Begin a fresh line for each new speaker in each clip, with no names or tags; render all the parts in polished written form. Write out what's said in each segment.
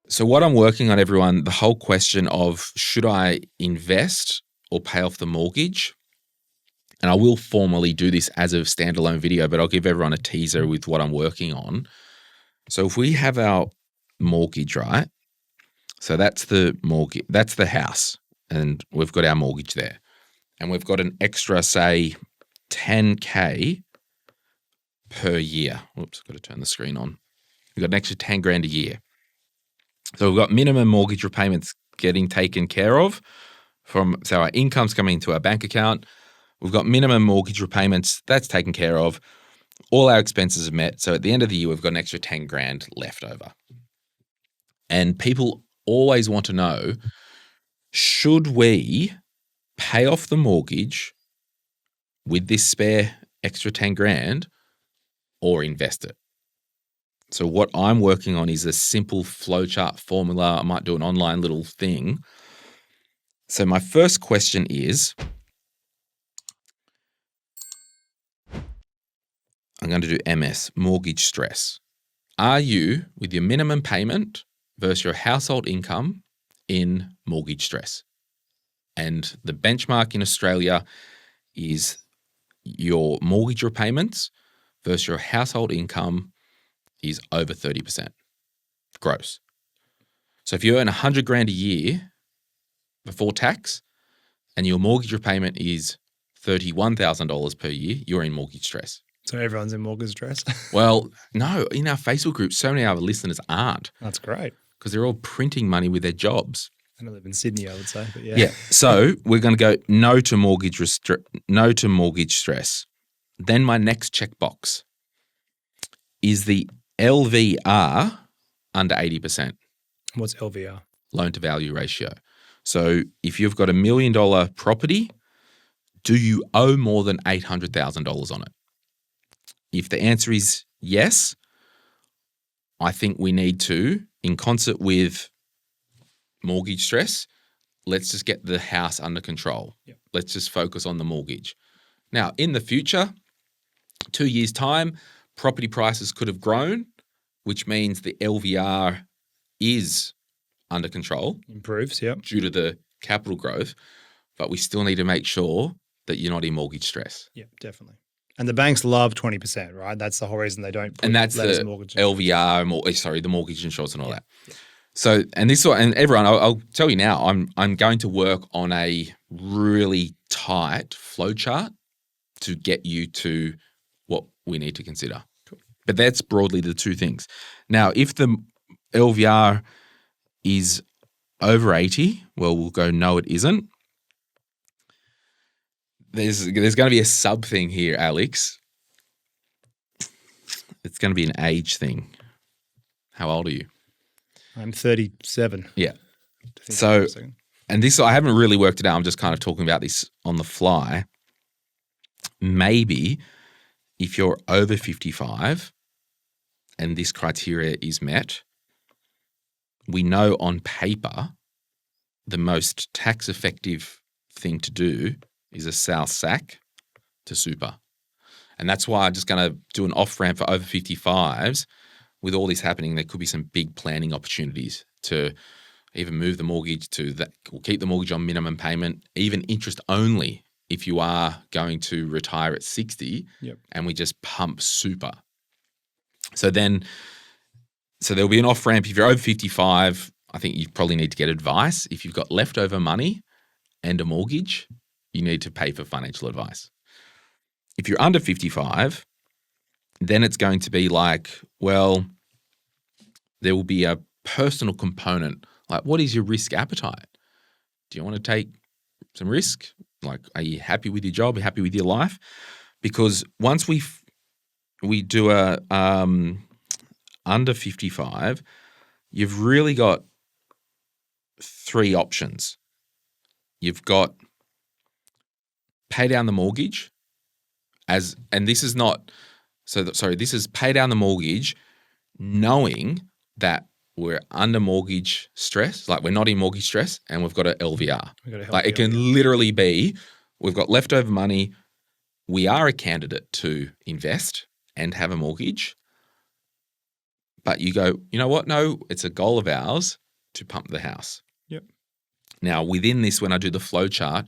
So what I'm working on, everyone, the whole question of should I invest or pay off the mortgage? And I will formally do this as a standalone video, but I'll give everyone a teaser with what I'm working on. So if we have our mortgage, right? So that's the mortgage, that's the house, and we've got our mortgage there. And we've got an extra, say, $10K per year. Whoops, I've got to turn the screen on. We've got an extra 10 grand a year. So we've got minimum mortgage repayments getting taken care of so our income's coming into our bank account. We've got minimum mortgage repayments, that's taken care of. All our expenses are met. So at the end of the year, we've got an extra 10 grand left over. And people always want to know, should we pay off the mortgage with this spare extra 10 grand or invest it? So what I'm working on is a simple flowchart formula. I might do an online little thing. So my first question is, I'm going to do MS, mortgage stress. Are you, with your minimum payment versus your household income, in mortgage stress? And the benchmark in Australia is your mortgage repayments versus your household income is over 30% gross. So if you earn 100 grand a year before tax and your mortgage repayment is $31,000 per year, you're in mortgage stress.
So everyone's in mortgage stress?
Well, no, in our Facebook group, so many of our listeners aren't.
That's great.
Because they're all printing money with their jobs.
I don't live in Sydney, I would say, but yeah.
Yeah. So we're going to go no to mortgage stress. Then my next checkbox is the LVR under 80%.
What's LVR?
Loan to value ratio. So if you've got $1 million property, do you owe more than $800,000 on it? If the answer is yes, I think we need to, in concert with mortgage stress, let's just get the house under control.
Yep.
Let's just focus on the mortgage. Now, in the future, 2 years' time, property prices could have grown, which means the LVR is under control.
Improves, yep.
Due to the capital growth, but we still need to make sure that you're not in mortgage stress.
Yep, definitely. And the banks love 20%, right? That's the whole reason they don't put
and that's the
mortgage
LVR, the mortgage insurance and all that. Yeah. So, and everyone, I'll tell you now, I'm going to work on a really tight flow chart to get you to what we need to consider. Cool. But that's broadly the two things. Now, if the LVR is over 80, well, we'll go, no, it isn't. There's going to be a sub thing here, Alex. It's going to be an age thing. How old are you?
I'm 37.
Yeah. So, and this, I haven't really worked it out. I'm just kind of talking about this on the fly. Maybe if you're over 55 and this criteria is met, we know on paper the most tax effective thing to do is a South Sac to super. And that's why I'm just going to do an off-ramp for over 55s. With all this happening, there could be some big planning opportunities to even move the mortgage to that, or keep the mortgage on minimum payment, even interest only if you are going to retire at 60,
yep.
And we just pump super. So there'll be an off-ramp. If you're over 55, I think you probably need to get advice. If you've got leftover money and a mortgage, you need to pay for financial advice. If you're under 55, then it's going to be like, well, there will be a personal component. Like, what is your risk appetite? Do you want to take some risk? Like, are you happy with your job? Are you happy with your life? Because once we do a under 55, you've really got three options. You've got pay down the mortgage this is pay down the mortgage knowing that we're under mortgage stress, like we're not in mortgage stress and we've got an LVR. Like it can literally be, we've got leftover money, we are a candidate to invest and have a mortgage, but you go, you know what? No, it's a goal of ours to pump the house.
Yep.
Now, within this, when I do the flow chart,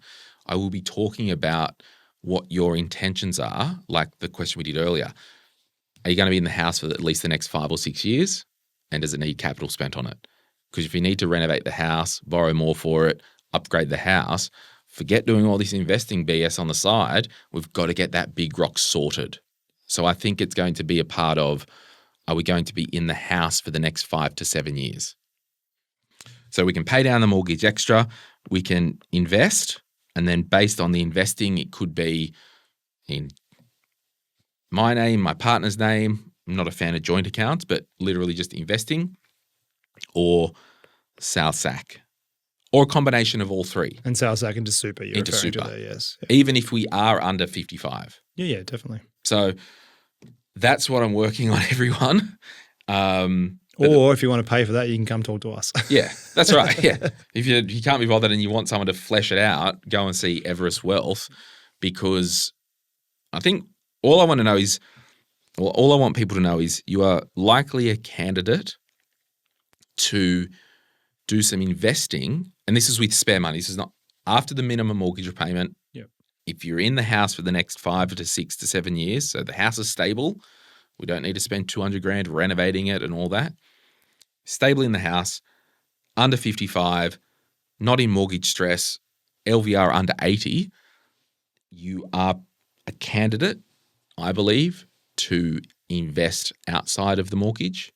I will be talking about what your intentions are, like the question we did earlier. Are you going to be in the house for at least the next 5 or 6 years? And does it need capital spent on it? Because if you need to renovate the house, borrow more for it, upgrade the house, forget doing all this investing BS on the side. We've got to get that big rock sorted. So I think it's going to be a part of, are we going to be in the house for the next 5 to 7 years? So we can pay down the mortgage extra, we can invest, and then based on the investing, it could be in my name, my partner's name. I'm not a fan of joint accounts, but literally just investing, or sale sack, or a combination of all three.
And sale sack into super, you're
into
referring
super.
to there, yes. Yeah.
Even if we are under 55.
Yeah, definitely.
So that's what I'm working on, everyone.
Or if you want to pay for that, you can come talk to us.
Yeah, that's right. Yeah. If you can't be bothered and you want someone to flesh it out, go and see Everest Wealth, because I think all I want people to know is you are likely a candidate to do some investing, and this is with spare money. This is not after the minimum mortgage repayment.
Yep.
If you're in the house for the next 5 to 6 to 7 years, so the house is stable, we don't need to spend $200,000 renovating it and all that. Stable in the house, under 55, not in mortgage stress, LVR under 80, you are a candidate, I believe, to invest outside of the mortgage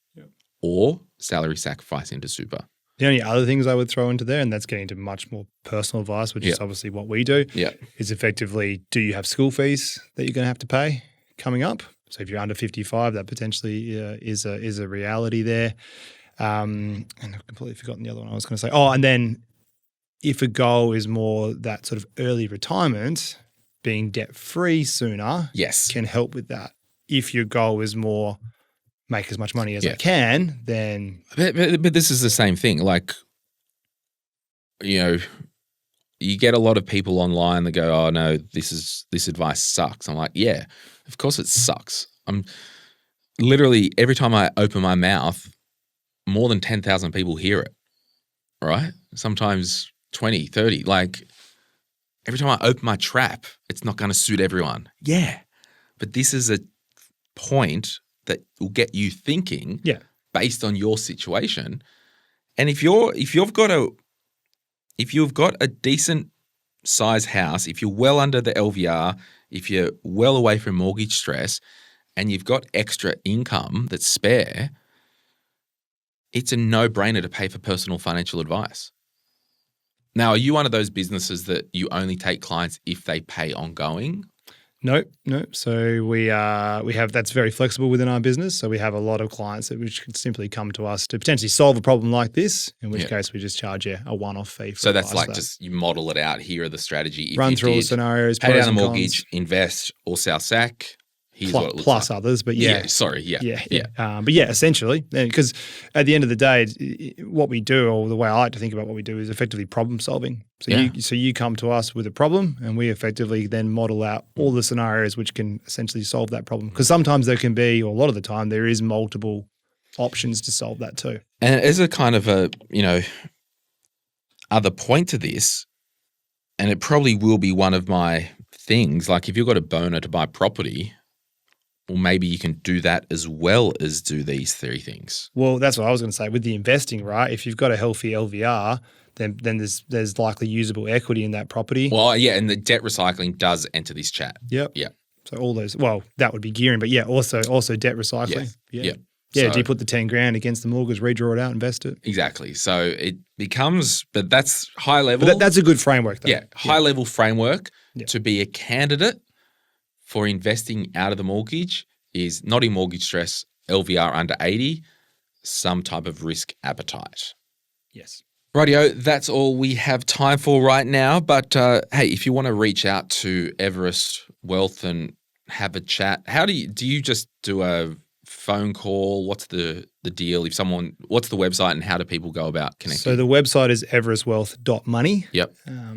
or salary sacrifice into super.
The only other things I would throw into there, and that's getting into much more personal advice, which is obviously what we do, is effectively, do you have school fees that you're going to have to pay coming up? So if you're under 55, that potentially is a reality there. And I've completely forgotten the other one I was going to say. Oh, and then if a goal is more that sort of early retirement, being debt-free sooner can help with that. If your goal is more make as much money as I can, then...
But this is the same thing. Like, you know, you get a lot of people online that go, oh, no, this advice sucks. I'm like, yeah, of course it sucks. I'm literally, every time I open my mouth, more than 10,000 people hear it, right? Sometimes 20, 30. Like, every time I open my trap, it's not going to suit everyone. Yeah. But this is a point that will get you thinking based on your situation. And if you've got a decent size house, if you're well under the LVR, if you're well away from mortgage stress, and you've got extra income that's spare, it's a no-brainer to pay for personal financial advice. Now, are you one of those businesses that you only take clients if they pay ongoing?
No. So we have that's very flexible within our business. So we have a lot of clients which can simply come to us to potentially solve a problem like this, in which case we just charge a one-off fee. For
so that's like just you model it out. Here are the strategy. If
run through all the scenarios,
pay down the mortgage, invest, or sell sack.
Plus others, but
yeah.
But yeah, essentially, because at the end of the day, what we do, or the way I like to think about what we do, is effectively problem solving. So you come to us with a problem, and we effectively then model out all the scenarios which can essentially solve that problem. Because sometimes there can be, or a lot of the time, there is multiple options to solve that too.
And as a kind of a other point to this, and it probably will be one of my things. Like if you've got a boner to buy property, well, maybe you can do that as well as do these three things.
Well, that's what I was going to say. With the investing, right? If you've got a healthy LVR, then there's likely usable equity in that property.
Well, yeah, and the debt recycling does enter this chat.
Yep.
Yeah.
So all those, well, that would be gearing, but yeah, also debt recycling. Yeah. Yeah, so, do you put the 10 grand against the mortgage, redraw it out, invest it?
Exactly. So it becomes, but that's high level.
But that's a good framework though.
Yeah, high level framework to be a candidate for investing out of the mortgage is not in mortgage stress, LVR under 80, some type of risk appetite.
Yes.
Rightio, that's all we have time for right now. But hey, if you want to reach out to Everest Wealth and have a chat, how do you just do a phone call? What's the the deal? What's the website and how do people go about connecting?
So the website is everestwealth.money.
Yep.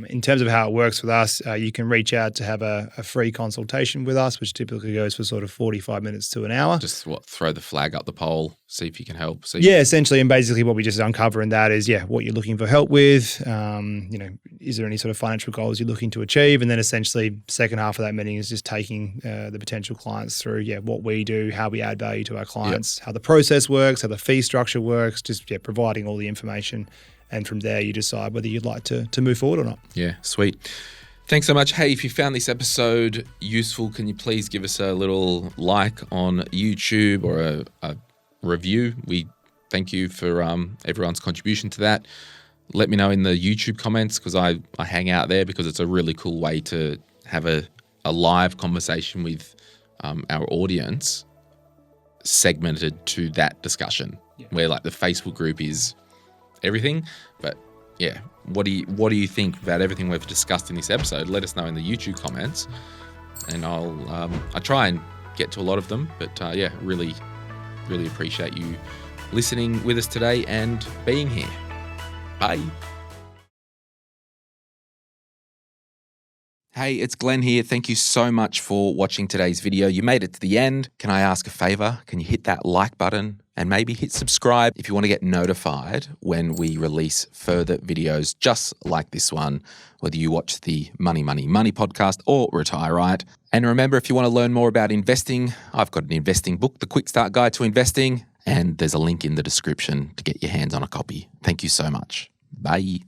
In terms of how it works with us, you can reach out to have a free consultation with us, which typically goes for sort of 45 minutes to an hour.
Just throw the flag up the pole, see if you can help.
Essentially. And basically what we just uncover in that is, what you're looking for help with. Is there any sort of financial goals you're looking to achieve? And then essentially second half of that meeting is just taking the potential clients through, what we do, how we add value to our clients, how the process works, how the fee structure works, just providing all the information. And from there, you decide whether you'd like to move forward or not.
Yeah, sweet. Thanks so much. Hey, if you found this episode useful, can you please give us a little like on YouTube or a review? We thank you for everyone's contribution to that. Let me know in the YouTube comments because I hang out there because it's a really cool way to have a live conversation with our audience segmented to that discussion where like the Facebook group is everything. But what do you think about everything we've discussed in this episode? Let us know in the YouTube comments and I try and get to a lot of them, but really appreciate you listening with us today and being here. Bye. Hey, it's Glenn here. Thank you so much for watching today's video. You made it to the end. Can I ask a favor? Can you hit that like button and maybe hit subscribe if you want to get notified when we release further videos just like this one, whether you watch the Money, Money, Money podcast or Retire Right. And remember, if you want to learn more about investing, I've got an investing book, The Quick Start Guide to Investing, and there's a link in the description to get your hands on a copy. Thank you so much. Bye.